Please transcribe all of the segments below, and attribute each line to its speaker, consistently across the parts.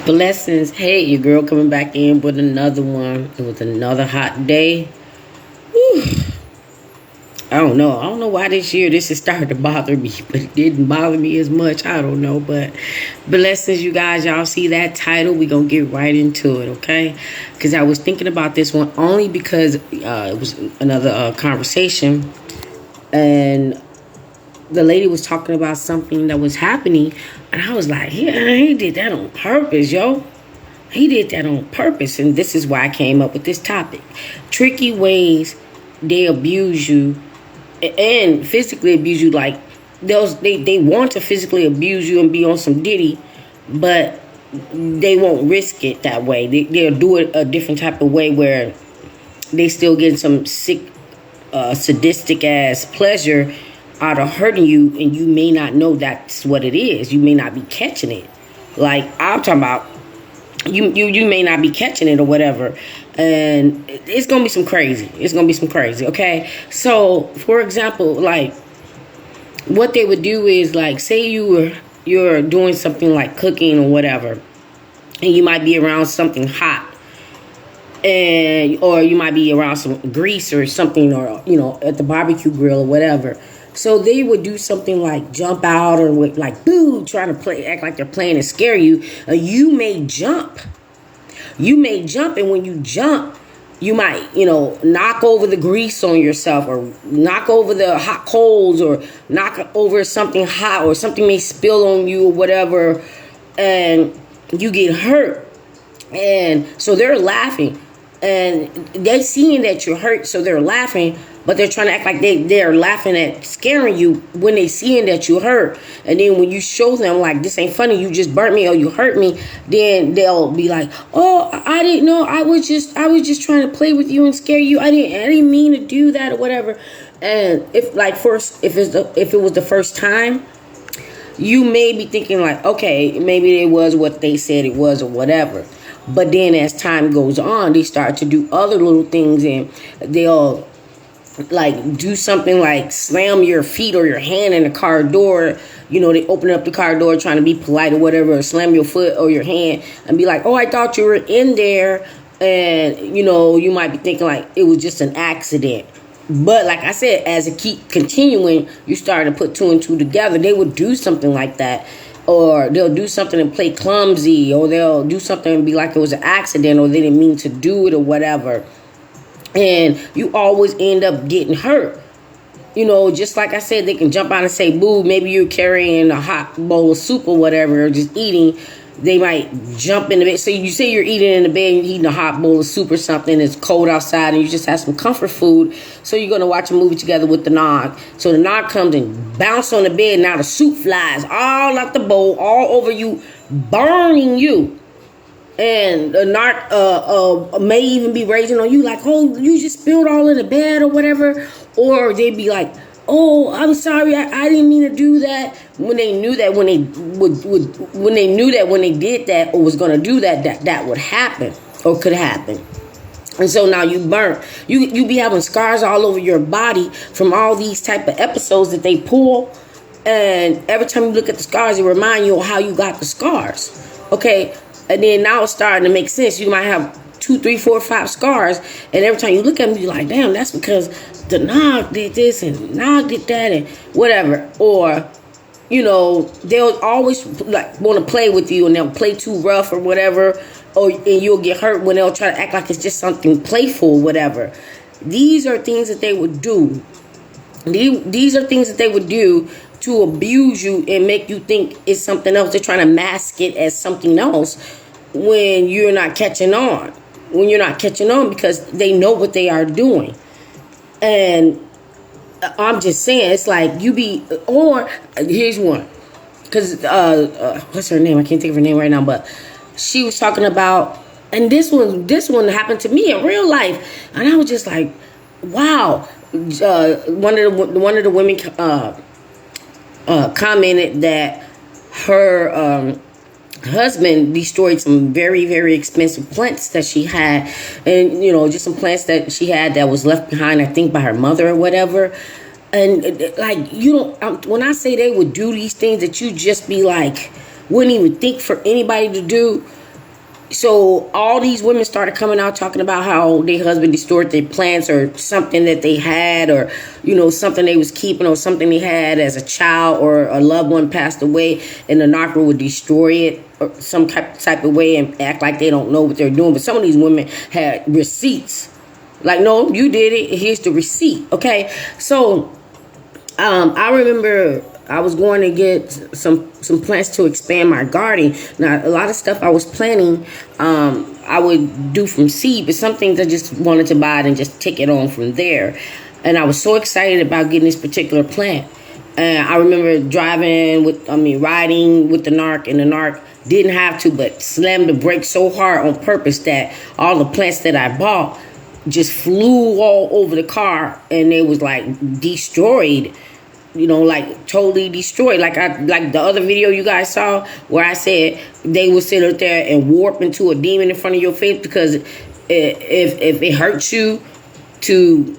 Speaker 1: Blessings. Hey, your girl coming back in with another one. It was another hot day. Whew. I don't know why this year this has started to bother me, but it didn't bother me as much. I don't know, but blessings, you guys. Y'all see that title? We gonna get right into it, okay? Because I was thinking about this one only because it was another conversation, and the lady was talking about something that was happening, and I was like, yeah, he did that on purpose, yo. He did that on purpose, and this is why I came up with this topic. Tricky ways they abuse you and physically abuse you. Like, they want to physically abuse you and be on some ditty, but they won't risk it that way. They'll do it a different type of way where they still get some sick, sadistic ass pleasure out of hurting you, and you may not know that's what it is. You may not be catching it. Like I'm talking about, you may not be catching it or whatever, and it's gonna be some crazy. It's gonna be some crazy. Okay, so for example, like what they would do is like say you're doing something like cooking or whatever, and you might be around something hot. Or you might be around some grease or something, or at the barbecue grill or whatever. So they would do something like jump out or like boo, trying to act like they're playing and scare you. You may jump. And when you jump, you might, knock over the grease on yourself, or knock over the hot coals, or knock over something hot, or something may spill on you or whatever, and you get hurt. And so they're laughing, and they're seeing that you're hurt, so they're laughing, but they're trying to act like they're laughing at scaring you when they seeing that you hurt. And then when you show them like, this ain't funny, you just burnt me or you hurt me, then they'll be like, oh, I didn't know, I was just trying to play with you and scare you. I didn't mean to do that or whatever. And if it was the first time, you may be thinking like, okay, maybe it was what they said it was or whatever. But then as time goes on, they start to do other little things, and they'll like do something like slam your feet or your hand in the car door. They open up the car door trying to be polite or whatever, or slam your foot or your hand and be like, oh, I thought you were in there. And, you might be thinking like it was just an accident. But like I said, as it keep continuing, you start to put two and two together. They would do something like that. Or they'll do something and play clumsy, or they'll do something and be like it was an accident, or they didn't mean to do it or whatever. And you always end up getting hurt. Just like I said, they can jump out and say, boo, maybe you're carrying a hot bowl of soup or whatever, or just eating. They might jump in the bed. So you say you're eating in the bed, you're eating a hot bowl of soup or something. It's cold outside, and you just have some comfort food. So you're going to watch a movie together with the nog. So the nog comes and bounce on the bed. Now the soup flies all out the bowl, all over you, burning you. And the narc may even be raging on you like, oh, you just spilled all in the bed or whatever. Or they'd be like, oh, I'm sorry, I didn't mean to do that. When they knew that when they did that or was going to do that would happen or could happen. And so now you burnt. You be having scars all over your body from all these type of episodes that they pull. And every time you look at the scars, it remind you of how you got the scars. Okay. And then now it's starting to make sense. You might have 2, 3, 4, 5 scars. And every time you look at them, you're like, damn, that's because the nog did this and nog did that and whatever. Or, they'll always like want to play with you, and they'll play too rough or whatever. And you'll get hurt when they'll try to act like it's just something playful or whatever. These are things that they would do. These are things that they would do to abuse you and make you think it's something else. They're trying to mask it as something else when you're not catching on. Because they know what they are doing. And I'm just saying, it's like or here's one. Because, what's her name? I can't think of her name right now, but she was talking about, and this one happened to me in real life. And I was just like, wow. One of the women commented that her husband destroyed some very, very expensive plants that she had, and just some plants that she had that was left behind, I think, by her mother or whatever. And like, when I say they would do these things that you just be like, wouldn't even think for anybody to do, So all these women started coming out talking about how their husband destroyed their plants or something that they had, or something they was keeping, or something they had as a child, or a loved one passed away, and the narco would destroy it or some type of way and act like they don't know what they're doing. But some of these women had receipts, like, no, you did it, here's the receipt. Okay, so I remember I was going to get some plants to expand my garden. Now, a lot of stuff I was planting, I would do from seed, but some things I just wanted to buy it and just take it on from there. And I was so excited about getting this particular plant. And I remember riding with the narc, and the narc didn't have to, but slammed the brakes so hard on purpose that all the plants that I bought just flew all over the car, and they was like destroyed. Like totally destroyed. Like the other video you guys saw where I said they would sit up there and warp into a demon in front of your face, because if it hurts you to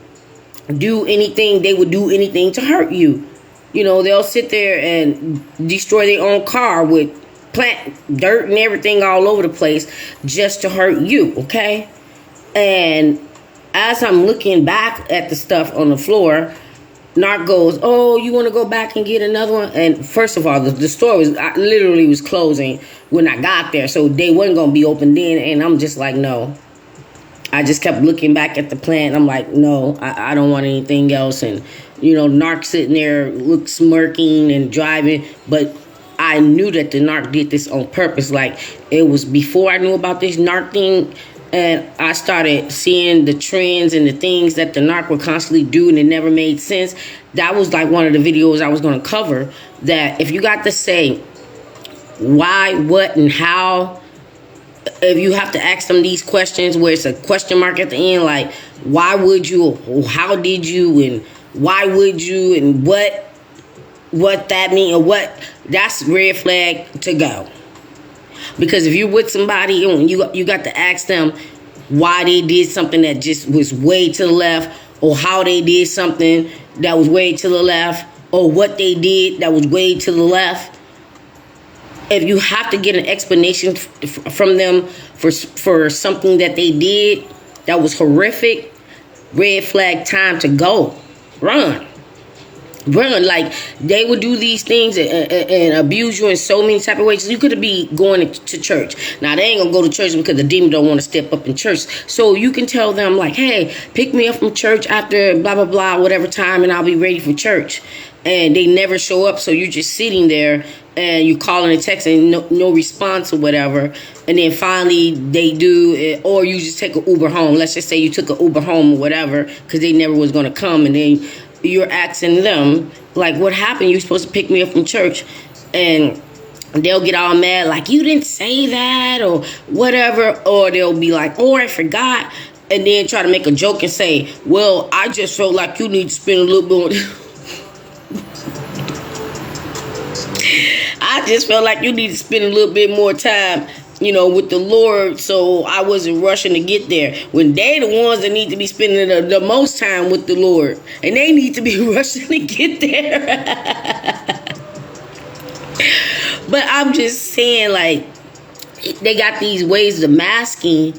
Speaker 1: do anything, they would do anything to hurt you. They'll sit there and destroy their own car with plant dirt and everything all over the place just to hurt you, okay? And as I'm looking back at the stuff on the floor, Narc goes, oh, you want to go back and get another one? And first of all, the store literally was closing when I got there, so they wasn't going to be open then. And I'm just like, no. I just kept looking back at the plant. I'm like, no, I don't want anything else. And, Narc sitting there, smirking and driving. But I knew that the Narc did this on purpose. Like, it was before I knew about this Narc thing. And I started seeing the trends and the things that the narc would constantly do, and it never made sense. That was like one of the videos I was going to cover. That if you got to say why, what, and how, if you have to ask them these questions where it's a question mark at the end, like why would you, or how did you, and why would you, and what that mean, or what, that's red flag to go. Because if you're with somebody and you got to ask them why they did something that just was way to the left, or how they did something that was way to the left, or what they did that was way to the left. If you have to get an explanation from them for something that they did that was horrific, red flag, time to go. Run. Like, they would do these things and abuse you in so many type of ways. You could be going to church. Now, they ain't gonna go to church because the demon don't want to step up in church. So you can tell them, like, hey, pick me up from church after blah, blah, blah, whatever time, and I'll be ready for church. And they never show up, so you're just sitting there and you calling and texting, no response or whatever. And then finally they do it, or you just take an Uber home. Let's just say you took an Uber home or whatever, because they never was gonna come, and then you're asking them, like, what happened? You're supposed to pick me up from church. And they'll get all mad, like, you didn't say that, or whatever. Or they'll be like, oh, I forgot. And then try to make a joke and say, well, I just felt like you need to spend a little bit I just felt like you need to spend a little bit more time, with the Lord, so I wasn't rushing to get there. When they the ones that need to be spending the most time with the Lord, and they need to be rushing to get there. But I'm just saying, like, they got these ways of masking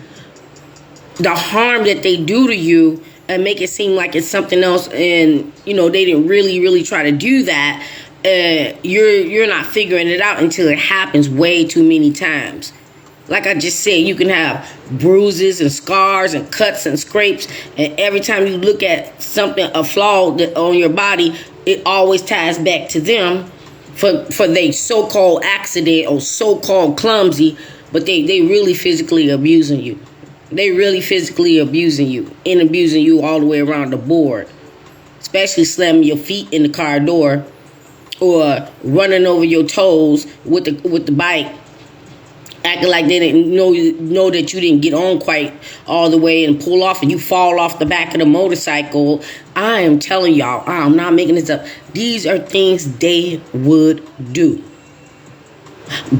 Speaker 1: the harm that they do to you and make it seem like it's something else, and they didn't really try to do that. You're not figuring it out until it happens way too many times. Like I just said, you can have bruises and scars and cuts and scrapes, and every time you look at something, a flaw on your body, it always ties back to them for their so-called accident or so-called clumsy, but they really physically abusing you. They really physically abusing you and abusing you all the way around the board, especially slamming your feet in the car door or running over your toes with the bike, acting like they didn't know that you didn't get on quite all the way and pull off, and you fall off the back of the motorcycle. I am telling y'all, I'm not making this up. These are things they would do.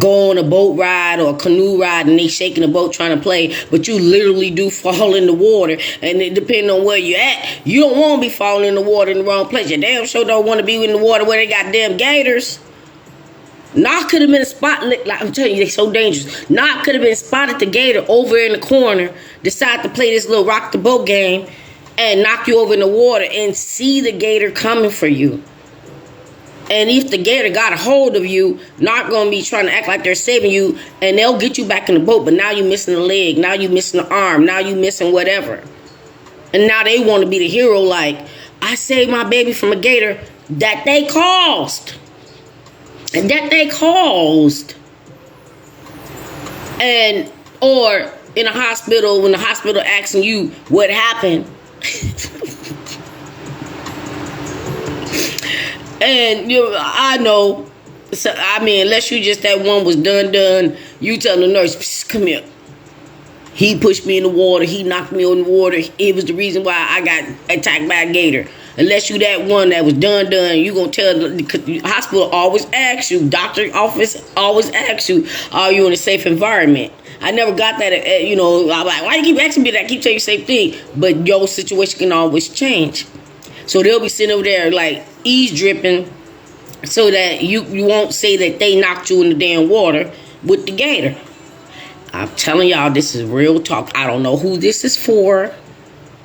Speaker 1: Go on a boat ride or a canoe ride, and they shaking the boat trying to play, but you literally do fall in the water. And it depending on where you're at, you don't want to be falling in the water in the wrong place. You damn sure don't want to be in the water where they got damn gators. Knock could have been a spot. Like I'm telling you, they're so dangerous. Knock could have been spotted the gator over in the corner, decide to play this little rock the boat game, and knock you over in the water and see the gator coming for you. And if the gator got a hold of you, not going to be trying to act like they're saving you, and they'll get you back in the boat, but now you're missing a leg, now you're missing an arm, now you're missing whatever. And now they want to be the hero, like, I saved my baby from a gator that they caused. And that they caused. And, or in a hospital, when the hospital asking you what happened. And you know, I know, so, I mean, unless you just that one was done, you tell the nurse, come here. He pushed me in the water. He knocked me in the water. It was the reason why I got attacked by a gator. Unless you that one that was done, you going to tell the hospital always asks you, doctor office always asks you, are you in a safe environment? I never got that, you know, I'm like, why you keep asking me that? I keep telling you the same thing. But your situation can always change. So they'll be sitting over there like eavesdripping so that you won't say that they knocked you in the damn water with the gator. I'm telling y'all, this is real talk. I don't know who this is for.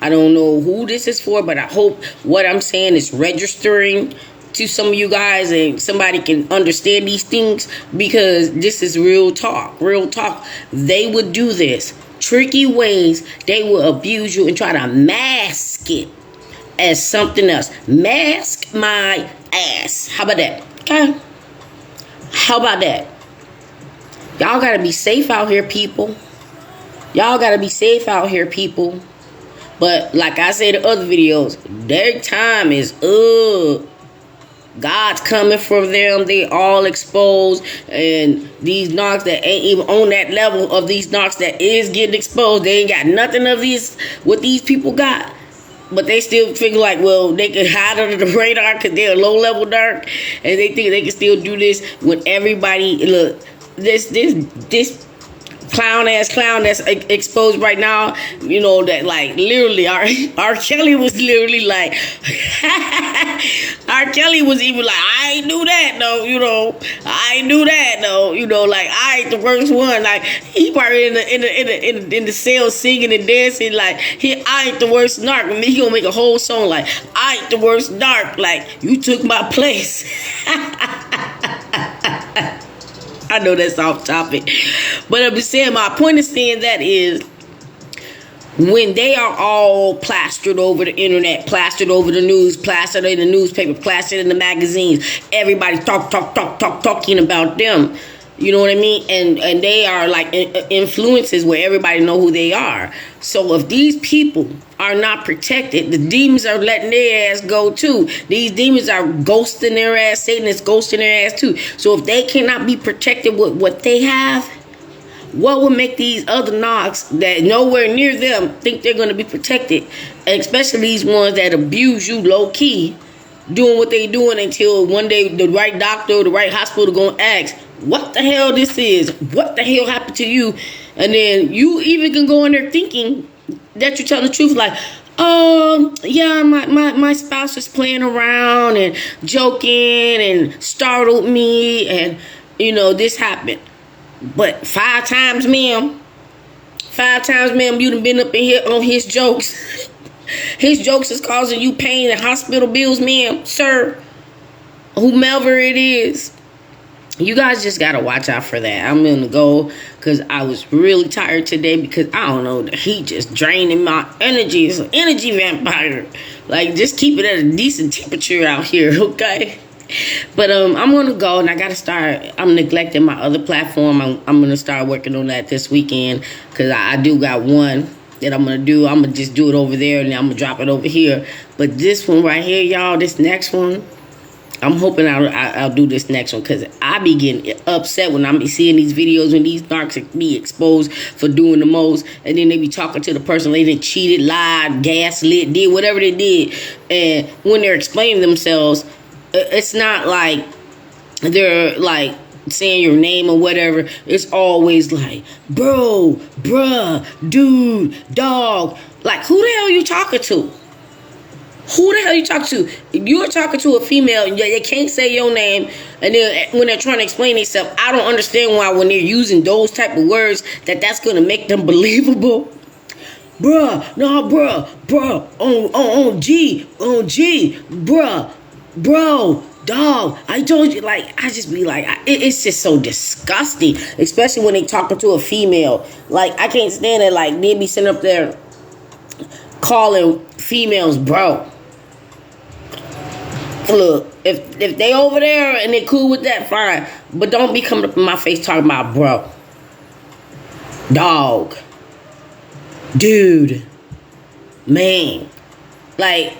Speaker 1: I don't know who this is for, but I hope what I'm saying is registering to some of you guys and somebody can understand these things, because this is real talk. Real talk. They would do this. Tricky ways. They will abuse you and try to mask it as something else. Mask my ass. How about that? Okay. How about that? Y'all gotta be safe out here, people. Y'all gotta be safe out here, people. But like I said in other videos, their time is up. God's coming for them. They all exposed. And these knocks that ain't even on that level of these knocks that is getting exposed, they ain't got nothing of these, what these people got. But they still figure like, well, they can hide under the radar because they're low level dark. And they think they can still do this when everybody, look, this clown that's exposed right now, you know, that like literally R. Kelly was literally like R. Kelly was even like, I ain't do that though, you know, I ain't do that though, you know, like I ain't the first one, like he probably in the cell singing and dancing like I ain't the worst narc, and he gonna make a whole song like I ain't the worst narc, like you took my place. I know that's off topic, but I'm just saying, my point of saying that is when they are all plastered over the internet, plastered over the news, plastered in the newspaper, plastered in the magazines, everybody talking about them. You know what I mean? And they are like influences where everybody know who they are. So if these people are not protected, the demons are letting their ass go too. These demons are ghosting their ass. Satan is ghosting their ass too. So if they cannot be protected with what they have, what would make these other knocks that nowhere near them think they're going to be protected? And especially these ones that abuse you low key, doing what they doing until one day the right doctor or the right hospital going to ask, what the hell this is? What the hell happened to you? And then you even can go in there thinking that you're telling the truth, like, yeah, my spouse was playing around and joking and startled me, and you know this happened. But 5 times, ma'am, you done been up in here on his jokes. His jokes is causing you pain and hospital bills, ma'am, sir, whomever it is. You guys just gotta watch out for that. I'm gonna go because I was really tired today, because I don't know, the heat just draining my energy. It's an energy vampire. Like, just keep it at a decent temperature out here, okay? But I'm gonna go, and I gotta start. I'm neglecting my other platform. I'm gonna start working on that this weekend, because I do got one that I'm gonna do. I'm gonna just do it over there, and then I'm gonna drop it over here. But this one right here, y'all, this next one, I'm hoping I'll do this next one, because I be getting upset when I'm seeing these videos when these narcs be exposed for doing the most, and then they be talking to the person they done cheated, lied, gaslit, did whatever they did, and when they're explaining themselves, it's not like they're like saying your name or whatever. It's always like, bro, bruh, dude, dog. Like, who the hell are you talking to? Who the hell you talking to? You're talking to a female and they can't say your name, and then when they're trying to explain themselves, I don't understand why when they're using those type of words that's gonna make them believable. Bruh, no, bruh, on G, bruh, bro, dog. I told you, like, I just be like, it's just so disgusting, especially when they talking to a female. Like, I can't stand it. Like, they be sitting up there calling females bro. Look, if they over there and they cool with that, fine. But don't be coming up in my face talking about bro, dog, dude, man. Like,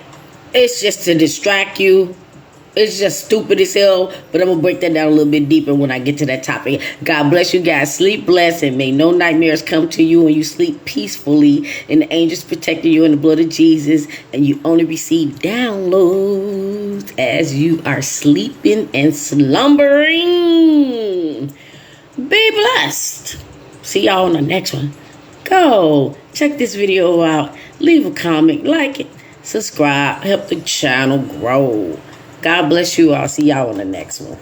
Speaker 1: it's just to distract you. It's just stupid as hell. But I'm going to break that down a little bit deeper when I get to that topic. God bless you guys. Sleep blessed, and may no nightmares come to you when you sleep peacefully. And the angels protecting you in the blood of Jesus. And you only receive downloads as you are sleeping and slumbering. Be blessed. See y'all on the next one. Go check this video out. Leave a comment. Like it. Subscribe. Help the channel grow. God bless you. I'll see y'all on the next one.